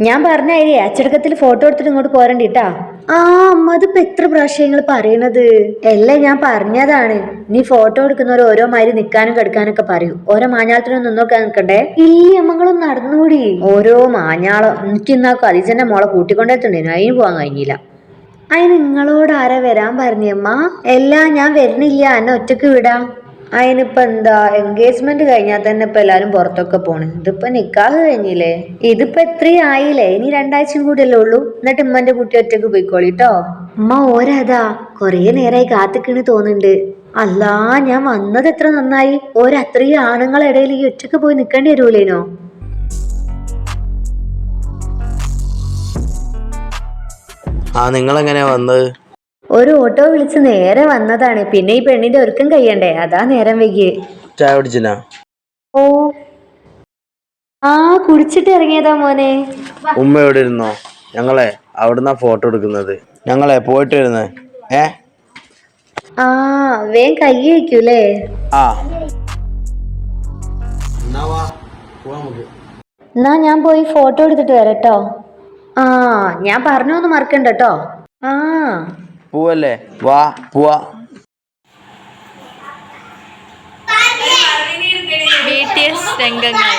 ഞാൻ പറഞ്ഞേ അച്ചടക്കത്തിൽ ഫോട്ടോ എടുത്തിട്ട് ഇങ്ങോട്ട് പോരണ്ടിട്ടാ. ആ അമ്മ അതിപ്പോ എത്ര പ്രാവശ്യങ്ങൾ പറയണത്. എല്ലാം ഞാൻ പറഞ്ഞതാണ്. നീ ഫോട്ടോ എടുക്കുന്നവർ ഓരോ മാതിരി നിക്കാനും കെടുക്കാനൊക്കെ പറയൂ. ഓരോ മാഞ്ഞാളത്തിനും നിന്നോക്കാൻ നിൽക്കണ്ടേ. ഇല്ല അമ്മങ്ങളും നടന്നുകൂടി. ഓരോ മാഞ്ഞാളം. എനിക്കിന്നാ കലിജന്റെ മോളെ കൂട്ടിക്കൊണ്ടെത്തുണ്ടേനു, അതിന് പോവാൻ കഴിഞ്ഞില്ല. അതിന് നിങ്ങളോട് ആരാ വരാൻ പറഞ്ഞമ്മ? എല്ലാം ഞാൻ വരുന്നില്ല, എന്നെ ഒറ്റക്ക് വിടാം. അതിനിപ്പോ എന്താ, എൻഗേജ്മെന്റ് കഴിഞ്ഞാൽ തന്നെ ഇപ്പൊ എല്ലാരും പുറത്തൊക്കെ പോണ്. ഇതിപ്പോ നിക്കാഹ് കഴിഞ്ഞില്ലേ, ഇതിപ്പോ എത്രയും ആയില്ലേ, ഇനി 2 ആഴ്ചയും കൂടിയല്ലേ ഉള്ളൂ. എന്നിട്ട് ഉമ്മന്റെ കുട്ടി ഒറ്റക്ക് പോയിക്കോളിട്ടോ. ഉമ്മ ഓരതാ കൊറേ നേരായി കാത്തിക്കണ് തോന്നുന്നുണ്ട്. അല്ലാ, ഞാൻ വന്നത് എത്ര നന്നായി. ഓരത്രയും ആണുങ്ങളിടയിൽ ഈ ഒറ്റക്ക് പോയി നിക്കേണ്ടി വരൂലേനോ. നിങ്ങളെങ്ങനെയാ വന്നത്? ഒരു ഓട്ടോ വിളിച്ച് നേരെ വന്നതാണ്. പിന്നെ ഈ പെണ്ണിന്റെ ഒരുക്കം കഴിയണ്ടേ, അതാ നേരം വൈകിയേ. ചായ കുടിച്ചിനാ? ഓ ആ കുടിച്ചിട്ട് ഇറങ്ങിയതാ മോനെ. ഉമ്മ എവിടെ ഇരുന്നോ? ഞങ്ങളെ അവിടുന്ന് ഫോട്ടോ എടുക്കുന്നത്. ഞങ്ങളെ പോയിട്ട് വരുന്നേ. ആ വേഗം കൈ വയ്ക്കൂലേ. ആ എന്നാ ഞാൻ പോയി ഫോട്ടോ എടുത്തിട്ട് വരട്ടോ. ആ ഞാൻ പറഞ്ഞൊന്നും മറക്കണ്ടട്ടോ. ആ പോവല്ലേ? വാ പോവാ. BTS രംഗങ്ങൾ.